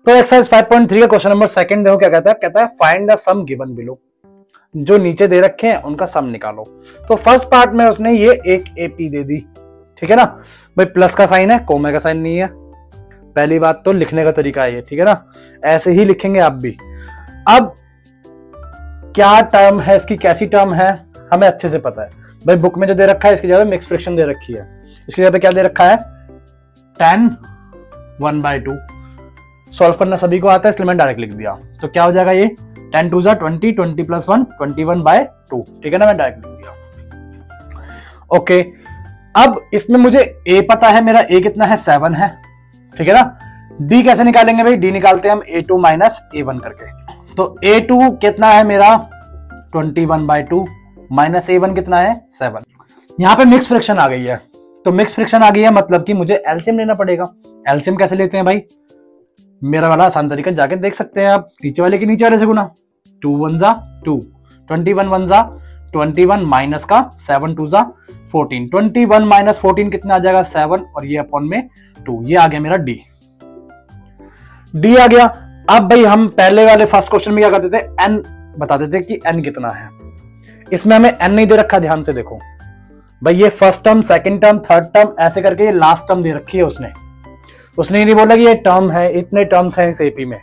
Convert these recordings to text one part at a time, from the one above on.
तो एक्सरसाइज 5.3 का question number second देखो क्या कहता है find the sum given below. जो नीचे दे रखे हैं उनका सम निकालो। तो फर्स्ट पार्ट में उसने ये एक एपी दे दी, ठीक है ना भाई, प्लस का साइन है, कोमा का साइन नहीं है। पहली बात तो लिखने का तरीका है ये, ठीक है ना, ऐसे ही लिखेंगे आप भी। अब क्या टर्म है इसकी, कैसी टर्म है हमें अच्छे से पता है भाई। बुक में जो दे रखा है इसकी जगह मिक्स फ्रैक्शन दे रखी है, इसकी जगह पे क्या दे रखा है tan 1/2। सॉल्व करना सभी को आता है इसलिए मैंने डायरेक्ट लिख दिया। तो क्या हो जाएगा ये tan 2 जा 20, 20 + 1 21/2, ठीक है ना, मैं डायरेक्ट लिख दिया। ओके, अब इसमें मुझे a पता है, मेरा a कितना है 7 है, ठीक है ना। d कैसे निकालेंगे भाई, d निकालते हैं हम a2 - a1 करके। तो a2 कितना है मेरा 21/2 माइनस a1 कितना है 7। यहां पे मिक्स फ्रैक्शन आ गई है, तो मिक्स फ्रैक्शन आ गई है मतलब कि मुझे एलसीएम लेना पड़ेगा। एलसीएम कैसे लेते हैं भाई, मेरा वाला आसान तरीका जाके देख सकते हैं आप, नीचे वाले के नीचे वाले से गुना। 2 1 जा 2, 21 1 जा 21 माइनस का 7 2 जा 14, 21 - 14 कितना आ जाएगा 7 और ये अपॉन में 2, ये आ गया मेरा डी आ गया। अब भाई हम पहले वाले फर्स्ट क्वेश्चन में क्या करते थे, एन बताते थे कि एन कितना है। इसमें हमें एन नहीं दे रखा, ध्यान से देखो भाई, ये first term, second term, third term ऐसे करके ये लास्ट टर्म दे रखी है उसने ये नहीं बोला कि ये टर्म है, इतने टर्म्स हैं इस एपी में।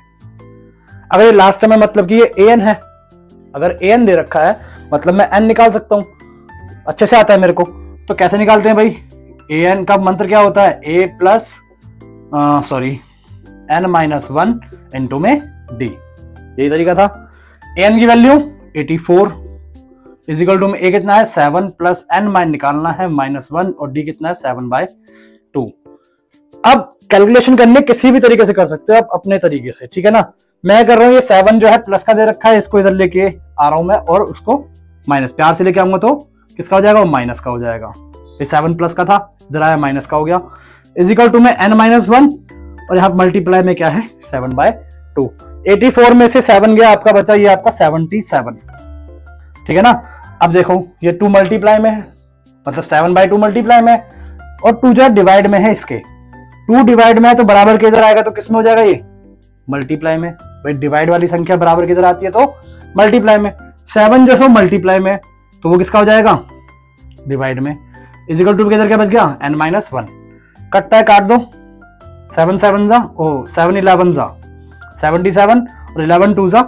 अगर ये लास्ट टर्म है मतलब कि ये एन है, अगर एन दे रखा है मतलब मैं एन निकाल सकता हूं, अच्छे से आता है मेरे को। तो कैसे निकालते हैं भाई, एन का मंत्र क्या होता है, ए प्लस n - 1 इंटू में d, यही तरीका था। n की वैल्यू 84 इजिकल टू में a कितना है 7 प्लस n माइन निकालना है -1 और d कितना है 7/2। अब कैलकुलेशन करने किसी भी तरीके से कर सकते हो आप अपने तरीके से, ठीक है ना। मैं कर रहा हूं ये 7 जो है प्लस का दे रखा है, इसको इधर लेके आ रहा हूं मैं और उसको माइनस प्यार से लेके आऊंगा तो किसका हो जाएगा, वो माइनस का हो जाएगा। ये 7 प्लस का था, इधर आया माइनस का हो गया, इजिकल टू में n - 1 और यहाँ मल्टीप्लाई में क्या है 7/2। 84 में से 7 गया, आपका बचा ये आपका 77, ठीक है ना। अब देखो ये 2 मल्टीप्लाई में है, मतलब 7/2 मल्टीप्लाई में है, और 2 जो डिवाइड में है, इसके 2 डिवाइड में है तो बराबर के इधर आएगा, तो किसमें हो जाएगा ये मल्टीप्लाई में। भाई डिवाइड वाली संख्या बराबर के इधर आती है तो मल्टीप्लाई में। 7 जो है मल्टीप्लाई में तो वो किसका हो जाएगा डिवाइड में, इजिकल टू के इधर क्या बच गया n - 1, कटता है काट दो, 7 7 जा 7 11 जा 77 और 11 2 जा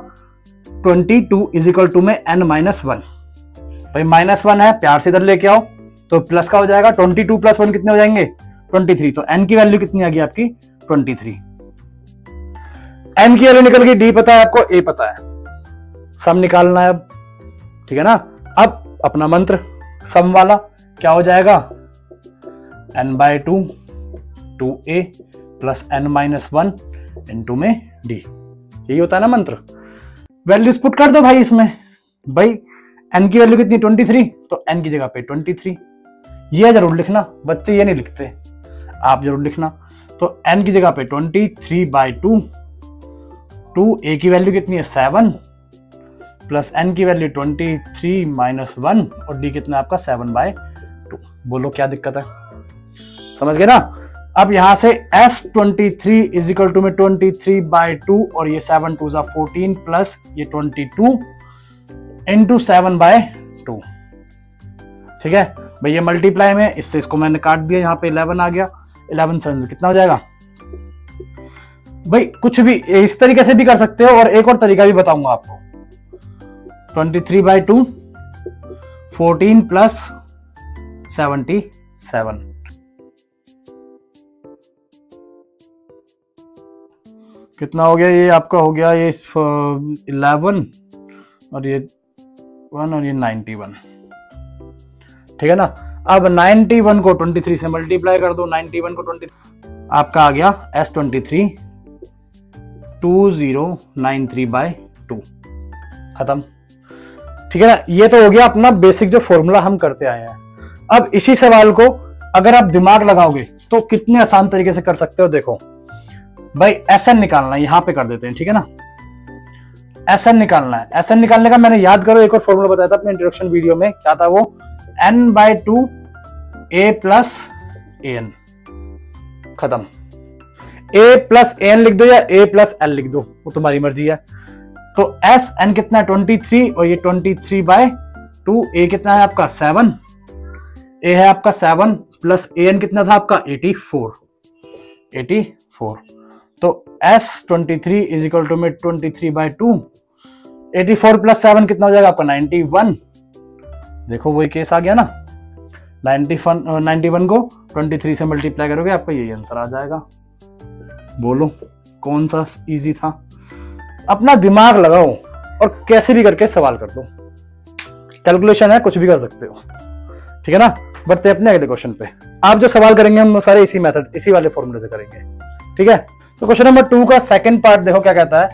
22 इजिकल टू में n - 1। भाई -1 है, प्यार से इधर लेके आओ तो प्लस का हो जाएगा, 22 + 1 कितने हो जाएंगे 23। तो n की वैल्यू कितनी आ गई आपकी 23। n की वैल्यू निकल गई, d पता है आपको, a पता है, सम निकालना है अब, ठीक है ना। अब अपना मंत्र सम वाला क्या हो जाएगा n/2 2a plus n - 1 into में d, यही होता है ना मंत्र। वैल्यूज पुट कर दो भाई इसमें। भाई n की वैल्यू कितनी 23, तो n की जगह पे 23, ये जरूर लिखना, बच्चे ये नहीं लिखते, आप जरूर लिखना। तो n की जगह पे 23/2, 2a की वैल्यू कितनी है 7 प्लस n की वैल्यू 23 - 1 और d कितना है आपका 7/2। बोलो क्या दिक्कत है, समझ गए ना। अब यहां से S23 इजिकल टू में 23/2 और ये 7 2 जा 14 प्लस ये 22 इंटू 7/2, ठीक है भाई। ये मल्टीप्लाई में, इससे इसको मैंने काट दिया, यहाँ पे 11 आ गया, 11 7 कितना हो जाएगा भाई। कुछ भी इस तरीके से भी कर सकते हो, और एक और तरीका भी बताऊंगा आपको। 23/2 14 प्लस 77 कितना हो गया, ये आपका हो गया ये 11 और ये 1 और ये 91, ठीक है ना। अब 91 को 23 से मल्टीप्लाई कर दो, 91 को 23, आपका आ गया S23 2093/2, खत्म, ठीक है ना। ये तो हो गया अपना बेसिक जो फॉर्मूला हम करते आए हैं। अब इसी सवाल को अगर आप दिमाग लगाओगे तो कितने आसान तरीके से कर सकते हो। देखो भाई SN निकालना है, यहां पे कर देते हैं, ठीक है ना। SN निकालना है, SN निकालने का मैंने याद करो एक और फॉर्मूला बताया था अपने इंट्रोडक्शन वीडियो में, क्या था वो n/2 a + an, खत्म। ए प्लस ए एन लिख दो या ए प्लस एल लिख दो, वो तुम्हारी मर्जी है। तो एस एन कितना है 23 और ये 23/2। ए कितना है आपका 7, ए है आपका 7 प्लस ए एन कितना था आपका 84। तो एस 23 इज इक्वल टू में 23/2। 84 प्लस 7 कितना हो जाएगा आपका 91। देखो वही केस आ गया ना, 91 को 23 से मल्टीप्लाई करोगे आपका यही आंसर आ जाएगा। बोलो कौन सा इजी था? अपना दिमाग लगाओ और कैसे भी करके सवाल कर दो, कैलकुलेशन है, कुछ भी कर सकते हो, ठीक है ना। बढ़ते अपने अगले क्वेश्चन पे। आप जो सवाल करेंगे हम सारे इसी मेथड, इसी वाले फॉर्मूले से करेंगे, ठीक है। तो क्वेश्चन नंबर 2 का सेकंड पार्ट देखो क्या कहता है।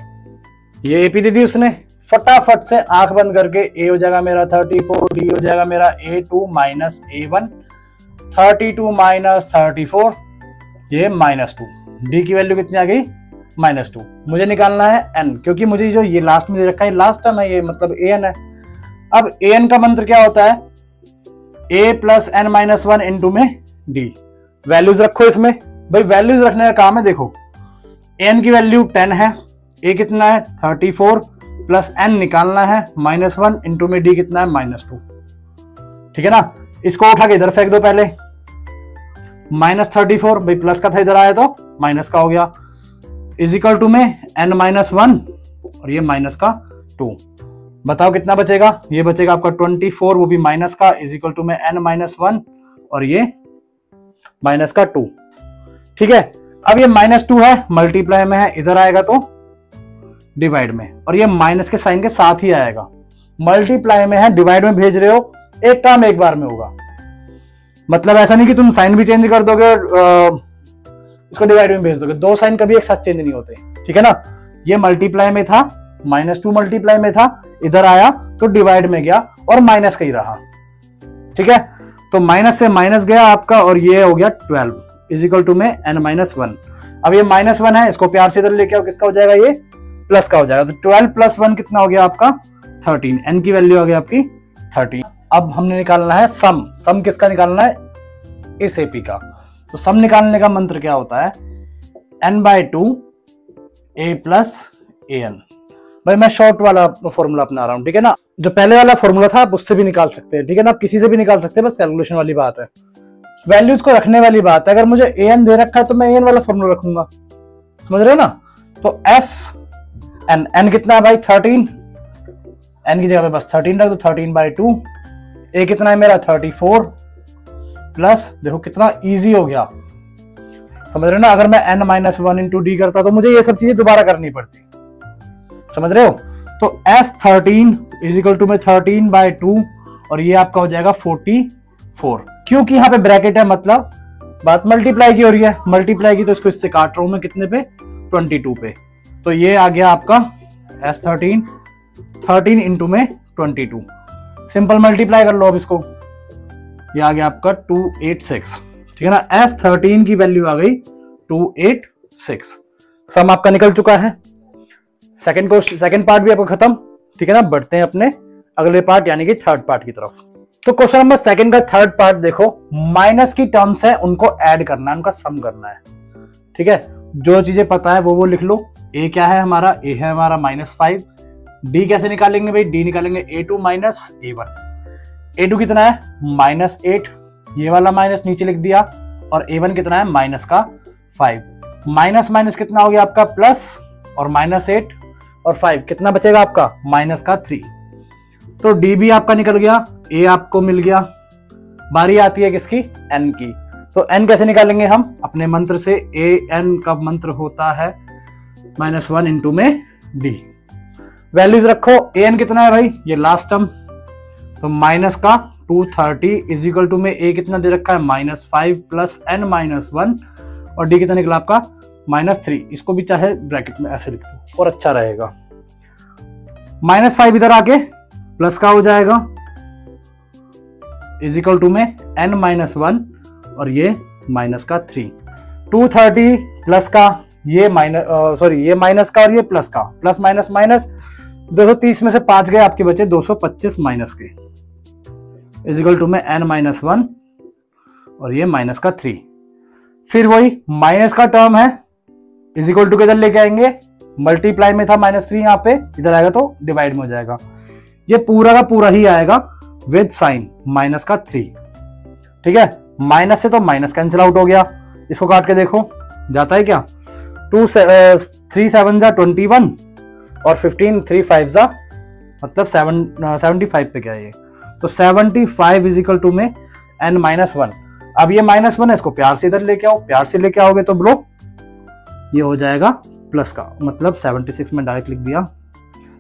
ये एपी दे दी उसने, फटाफट से आंख बंद करके ए हो जाएगा मेरा 34, डी हो जाएगा मेरा A2 माइनस A1, 32 माइनस 34, ये -2। डी की वैल्यू कितनी आ गई -2। मुझे निकालना है एन, क्योंकि मुझे जो ये लास्ट में दे रखा है लास्ट टर्म है, ये मतलब एन है। अब एन का मंत्र क्या होता है, ए प्लस एन माइनस 1 इंटू में डी। वैल्यूज रखो इसमें, भाई वैल्यूज रखने का काम है। देखो एन की वैल्यू 10 है, ए कितना है 34 प्लस एन निकालना है -1 इंटू में डी कितना है -2, ठीक है ना। इसको उठा के इधर फेंक दो पहले, -34 भाई प्लस का था, इधर आया तो माइनस का हो गया, इज इक्वल टू में n -1 और ये -2। बताओ कितना बचेगा, ये बचेगा आपका 24, वो भी माइनस का, इज इक्वल टू में n -1 और ये -2, ठीक है। अब ये -2 है, मल्टीप्लाई में है, इधर आएगा तो डिवाइड में, और ये माइनस के साइन के साथ ही आएगा। मल्टीप्लाई में है, डिवाइड में भेज रहे हो, एक काम एक बार में होगा। मतलब ऐसा नहीं कि तुम साइन भी चेंज कर दोगे और इसको डिवाइड में भेज दोगे, दो साइन कभी एक साथ चेंज नहीं होते, ठीक है ना। ये मल्टीप्लाई में था, -2 मल्टीप्लाई में था, इधर आया तो डिवाइड में गया और माइनस का ही रहा, ठीक है। तो माइनस से माइनस गया आपका और ये हो गया 12 इज इक्वल टू में n -1। अब ये -1 है, इसको प्यार से इधर लेके आओ, किसका हो जाएगा, ये प्लस का हो जाएगा। तो 12 + 1 कितना हो गया आपका 13, n की वैल्यू आ गई आपकी 13। अब हमने निकालना है सम किसका निकालना है, इस एपी का। तो सम निकालने का मंत्र क्या होता है, n/2 a + an। भाई मैं शॉर्ट वाला फॉर्मूला अपना रहा हूं, ठीक है ना। जो पहले वाला फॉर्मूला था आप उससे भी निकाल सकते हैं, ठीक है ना, आप किसी से भी निकाल सकते हैं, बस कैलकुलेशन वाली बात है, वैल्यूज को रखने वाली बात है। अगर मुझे an दे रखा है तो मैं an वाला फॉर्मूला रखूंगा, समझ रहे हो ना। तो n कितना है भाई 13, n की जगह पे बस 13 रख दो, 13/2। a कितना है मेरा 34 प्लस, देखो कितना इजी हो गया, समझ रहे हो ना। अगर मैं n -1 इंटू डी करता तो मुझे ये सब चीजें दोबारा करनी पड़ती, समझ रहे हो। तो S13 इज इक्वल टू में 13/2 और ये आपका हो जाएगा 44। क्योंकि यहाँ पे ब्रैकेट है, मतलब बात मल्टीप्लाई की हो रही है, मल्टीप्लाई की तो इसको इससे काट रहा हूं मैं, कितने पे 22 पे। तो ये आ गया आपका S13 इंटू में 22। सिंपल मल्टीप्लाई कर लो अब इसको, ये आ गया आपका 286, ठीक है ना। S13 की वैल्यू आ गई 286। सम आपका निकल चुका है। सेकंड पार्ट भी आपका खत्म, ठीक है ना। बढ़ते हैं अपने अगले पार्ट यानी कि थर्ड पार्ट की तरफ। तो क्वेश्चन नंबर सेकंड का थर्ड पार्ट देखो, माइनस की टर्म्स है उनको ऐड करना है, उनका सम करना है, ठीक है। जो चीजें पता है वो लिख लो। ए क्या है हमारा, ए है हमारा -5। डी कैसे निकालेंगे भाई, डी निकालेंगे A2 माइनस A1। A2 कितना है -8, ये वाला माइनस नीचे लिख दिया, और A1 कितना है -5। माइनस कितना हो गया आपका प्लस, और -8 और 5 कितना बचेगा आपका -3। तो डी भी आपका निकल गया, ए आपको मिल गया। बारी आती है किसकी, एन की। तो एन कैसे निकालेंगे हम, अपने मंत्र से। ए एन का मंत्र होता है -1 इंटू में डी। वैल्यूज रखो, ए एन कितना है भाई, ये लास्ट टर्म, तो माइनस का 230 इज इक्वल टू में ए कितना दे रखा है -5 प्लस n -1 और डी कितना निकला आपका -3। इसको भी चाहे ब्रैकेट में ऐसे लिख दो और अच्छा रहेगा। -5 इधर आके प्लस का हो जाएगा इज इक्वल टू में n -1 और ये -3। 230 प्लस का, ये ये माइनस का और ये प्लस का, प्लस माइनस माइनस 230 में से 5 गए, आपके बचे 225 माइनस के, इज इक्वल टू में n -1 और ये -3। फिर वही माइनस का टर्म है इज इक्वल टू किधर लेके आएंगे, मल्टीप्लाई में था -3, यहाँ पे इधर आएगा तो डिवाइड में हो जाएगा। ये पूरा का पूरा ही आएगा विद साइन -3, ठीक है। माइनस से तो माइनस कैंसिल आउट हो गया, इसको काट के देखो जाता है क्या, 3 7 जा 21 और 15 3 5 जा मतलब 75 पे क्या है ये, तो 75 इज इक्वल टू में n-1। अब ये -1 है, इसको प्यार से इधर लेके आओ, प्यार से लेके आओगे तो ब्रो ये हो जाएगा प्लस का, मतलब 76 में डायरेक्ट लिख दिया।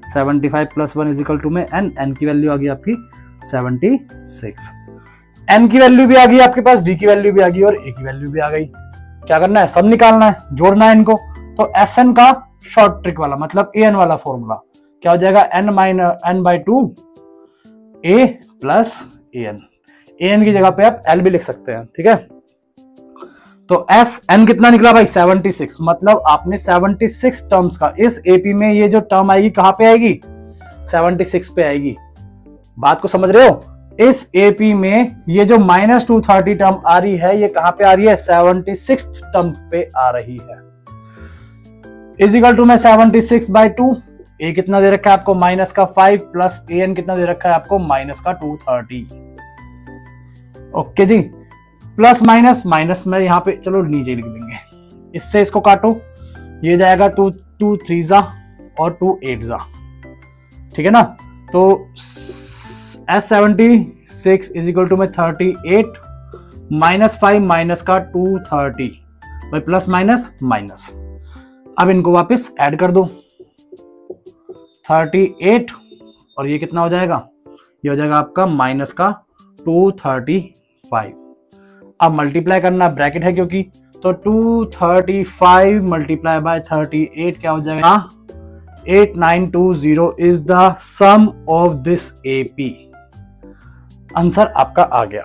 75 + 1 इज इक्वल टू में n की वैल्यू आ गई आपकी 76, n की वैल्यू भी आ गई आपके पास, d की वैल्यू भी आ गई और a की वैल्यू भी आ गई। क्या करना है, सब निकालना है, जोड़ना है इनको। तो Sn का शॉर्ट ट्रिक वाला मतलब an वाला फॉर्मूला क्या हो जाएगा, n/2 a + an की जगह पे आप l भी लिख सकते हैं, ठीक है। तो Sn कितना निकला भाई, 76, मतलब आपने 76 टर्म्स का, इस एपी में ये जो टर्म आएगी कहां पे आएगी, 76 पे आएगी। बात को समझ रहे हो, इस एपी में ये जो -230 टर्म आ रही है ये कहां पे आ रही है, 76 टर्म पे आ रही है। इज इक्वल टू में 76/2, a कितना दे रखा है आपको -5 प्लस an कितना दे रखा है आपको -230। ओके जी, प्लस माइनस में यहाँ पे चलो नीचे लिख देंगे, इससे इसको काटो, ये जाएगा 2 3 जा और 2 8 जा, ठीक है ना। तो S76 इज इक्वल टू में 38 -5 -230 भाई प्लस माइनस। अब इनको वापस ऐड कर दो, 38 और ये कितना हो जाएगा, ये हो जाएगा आपका -235। अब मल्टीप्लाई करना, ब्रैकेट है क्योंकि, तो 235 मल्टीप्लाई बाय 38 क्या हो जाएगा, 8920 is the sum of this AP. Answer आपका आ गया,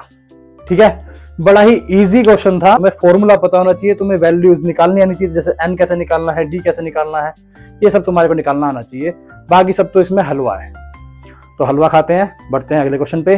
ठीक है। बड़ा ही इजी क्वेश्चन था, तुम्हें फॉर्मूला पता होना चाहिए, तुम्हें वैल्यूज निकालनी आनी चाहिए, जैसे n कैसे निकालना है, d कैसे निकालना है, ये सब तुम्हारे को निकालना आना चाहिए। बाकी सब तो इसमें हलवा है, तो हलवा खाते हैं, बढ़ते हैं अगले क्वेश्चन पे।